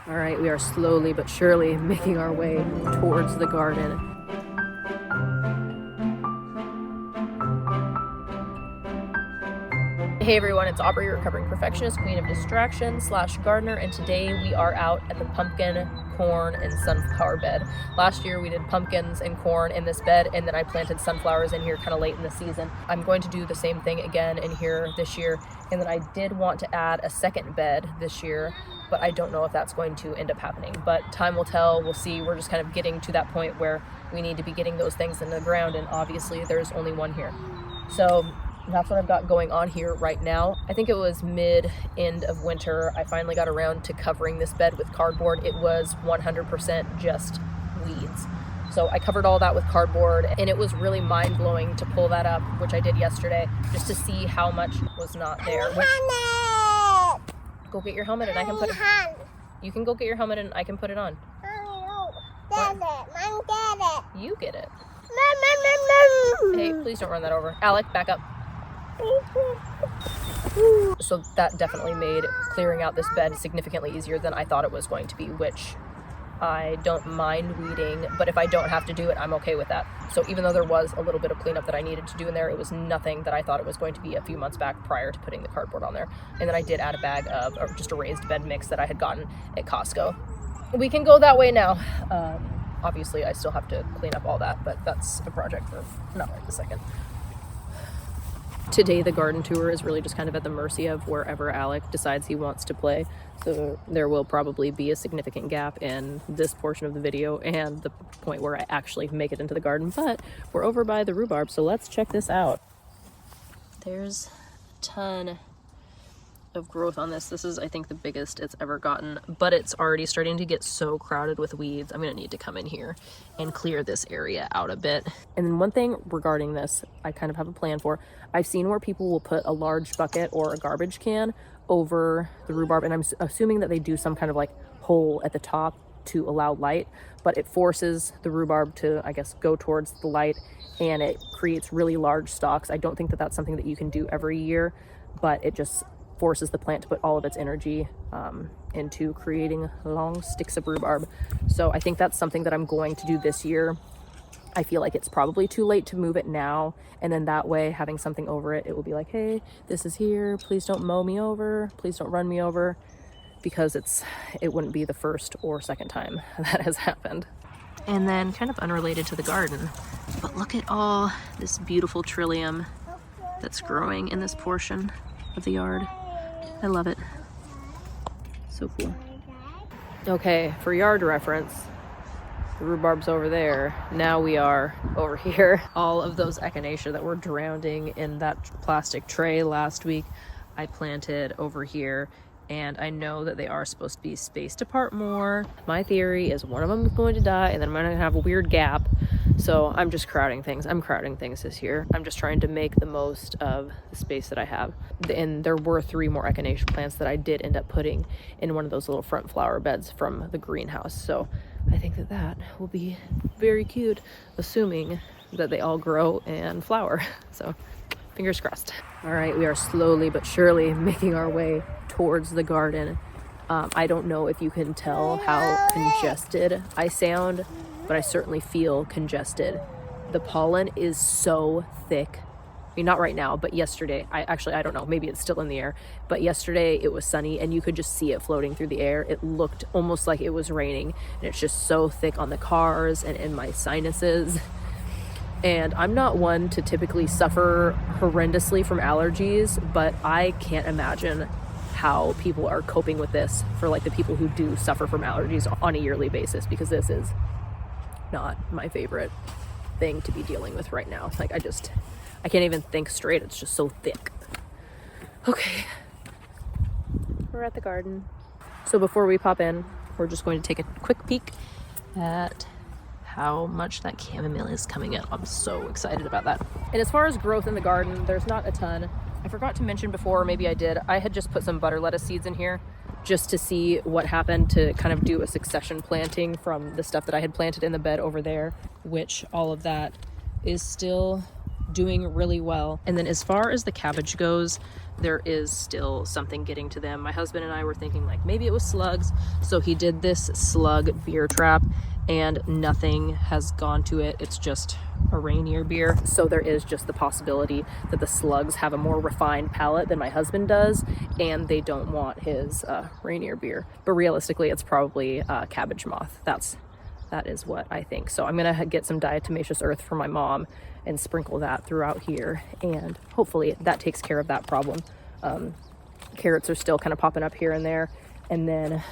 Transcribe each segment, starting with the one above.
All right, we are slowly but surely making our way towards the garden. Hey everyone, it's Aubrey, recovering perfectionist, queen of distraction / gardener, and today we are out at the pumpkin, corn, and sunflower bed. Last year we did pumpkins and corn in this bed, and then I planted sunflowers in here kind of late in the season. I'm going to do the same thing again in here this year, and then I did want to add a second bed this year, but I don't know if that's going to end up happening. But time will tell, we'll see. We're just kind of getting to that point where we need to be getting those things in the ground, and obviously there's only one here. So that's what I've got going on here right now. I think it was end of winter, I finally got around to covering this bed with cardboard. It was 100% just weeds. So I covered all that with cardboard, and it was really mind-blowing to pull that up, which I did yesterday, just to see how much was not there. Go get your helmet and I can put it. You can go get your helmet and I can put it on. You get it. Hey, please don't run that over. Alec, back up. So that definitely made clearing out this bed significantly easier than I thought it was going to be, which I don't mind weeding, but if I don't have to do it, I'm okay with that. So even though there was a little bit of cleanup that I needed to do in there, it was nothing that I thought it was going to be a few months back prior to putting the cardboard on there. And then I did add a bag of just a raised bed mix that I had gotten at Costco. We can go that way now. Obviously I still have to clean up all that, but that's a project for not right this second. Today the garden tour is really just kind of at the mercy of wherever Alec decides he wants to play. So there will probably be a significant gap in this portion of the video and the point where I actually make it into the garden, but we're over by the rhubarb, so let's check this out. There's a ton of growth on this. This is, I think, the biggest it's ever gotten, but it's already starting to get so crowded with weeds. I'm gonna need to come in here and clear this area out a bit. And then one thing regarding this, I kind of have a plan for. I've seen where people will put a large bucket or a garbage can over the rhubarb, and I'm assuming that they do some kind of like hole at the top to allow light, but it forces the rhubarb to, I guess, go towards the light, and it creates really large stalks. I don't think that that's something that you can do every year, but it just forces the plant to put all of its energy into creating long sticks of rhubarb. So I think that's something that I'm going to do this year. I feel like it's probably too late to move it now, and then that way having something over it, it will be like, hey, this is here, please don't mow me over, please don't run me over, because it wouldn't be the first or second time that has happened. And then kind of unrelated to the garden, but look at all this beautiful trillium that's growing in this portion of the yard. I love it. So cool. Okay, for yard reference, the rhubarb's over there. Now we are over here. All of those echinacea that were drowning in that plastic tray last week, I planted over here, and I know that they are supposed to be spaced apart more. My theory is one of them is going to die, and then I'm gonna have a weird gap. So I'm just crowding things. I'm crowding things this year. I'm just trying to make the most of the space that I have. And there were 3 more echinacea plants that I did end up putting in one of those little front flower beds from the greenhouse. So I think that that will be very cute, assuming that they all grow and flower. So fingers crossed. All right, we are slowly but surely making our way towards the garden. I don't know if you can tell how congested I sound, but I certainly feel congested. The pollen is so thick. I mean, not right now, but yesterday, I don't know, maybe it's still in the air, but yesterday it was sunny and you could just see it floating through the air. It looked almost like it was raining, and it's just so thick on the cars and in my sinuses. And I'm not one to typically suffer horrendously from allergies, but I can't imagine how people are coping with this for like the people who do suffer from allergies on a yearly basis, because this is not my favorite thing to be dealing with right now. Like I can't even think straight. It's just so thick. Okay, we're at the garden. So before we pop in, we're just going to take a quick peek at how much that chamomile is coming up. I'm so excited about that. And as far as growth in the garden, there's not a ton. I forgot to mention before, or maybe I did, I had just put some butter lettuce seeds in here just to see what happened, to kind of do a succession planting from the stuff that I had planted in the bed over there, which all of that is still doing really well. And then as far as the cabbage goes, there is still something getting to them. My husband and I were thinking like maybe it was slugs, so he did this slug beer trap and nothing has gone to it. It's just a Rainier beer. So there is just the possibility that the slugs have a more refined palate than my husband does, and they don't want his Rainier beer. But realistically, it's probably cabbage moth. That is what I think. So I'm gonna get some diatomaceous earth for my mom and sprinkle that throughout here, and hopefully that takes care of that problem. Carrots are still kind of popping up here and there, and then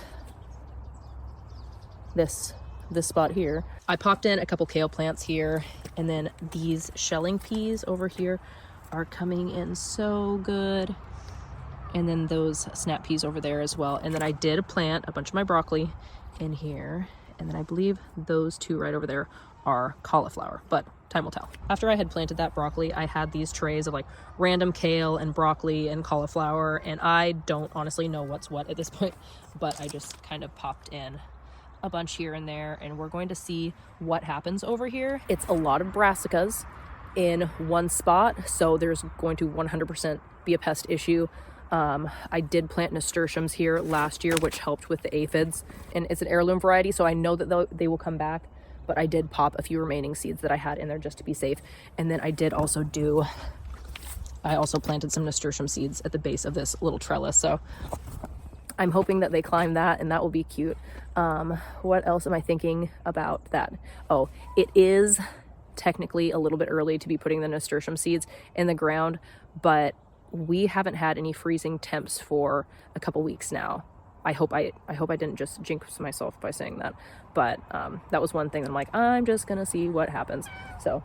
this spot here, I popped in a couple kale plants here, and then these shelling peas over here are coming in so good, and then those snap peas over there as well. And then I did plant a bunch of my broccoli in here, and then I believe those two right over there are cauliflower, but time will tell. After I had planted that broccoli, I had these trays of like random kale and broccoli and cauliflower, and I don't honestly know what's what at this point, but I just kind of popped in a bunch here and there, and we're going to see what happens over here. It's a lot of brassicas in one spot, so there's going to 100% be a pest issue. I did plant nasturtiums here last year, which helped with the aphids, and it's an heirloom variety, so I know that they will come back, but I did pop a few remaining seeds that I had in there just to be safe. And then I also planted some nasturtium seeds at the base of this little trellis, so I'm hoping that they climb that, and that will be cute. What else am I thinking about that? Oh, it is technically a little bit early to be putting the nasturtium seeds in the ground, but we haven't had any freezing temps for a couple weeks now. I hope I didn't just jinx myself by saying that, but that was one thing that I'm like, I'm just gonna see what happens. So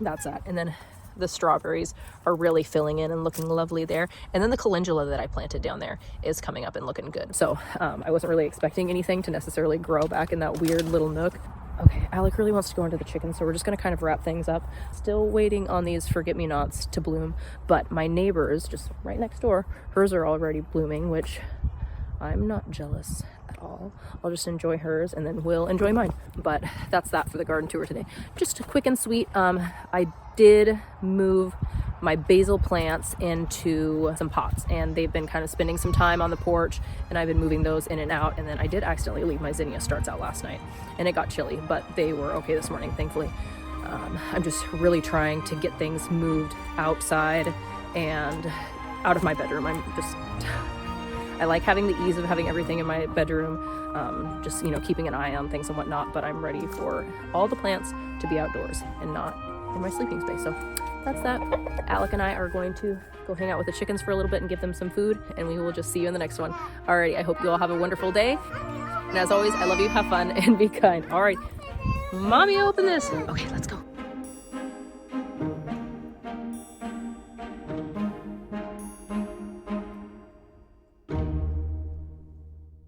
that's that. And then the strawberries are really filling in and looking lovely there. And then the calendula that I planted down there is coming up and looking good. So I wasn't really expecting anything to necessarily grow back in that weird little nook. Okay, Alec really wants to go into the chicken, so we're just gonna kind of wrap things up. Still waiting on these forget-me-nots to bloom, but my neighbors just right next door, hers are already blooming, which I'm not jealous at all. I'll just enjoy hers and then we'll enjoy mine. But that's that for the garden tour today. Just quick and sweet. I did move my basil plants into some pots, and they've been kind of spending some time on the porch, and I've been moving those in and out. And then I did accidentally leave my zinnia starts out last night, and it got chilly, but they were okay this morning, thankfully. I'm just really trying to get things moved outside and out of my bedroom. I like having the ease of having everything in my bedroom, just, you know, keeping an eye on things and whatnot, but I'm ready for all the plants to be outdoors and not in my sleeping space. So that's that. Alec and I are going to go hang out with the chickens for a little bit and give them some food, and we will just see you in the next one. Alrighty, I hope you all have a wonderful day. And as always, I love you, have fun, and be kind. Alright, mommy, open this. Okay, let's go.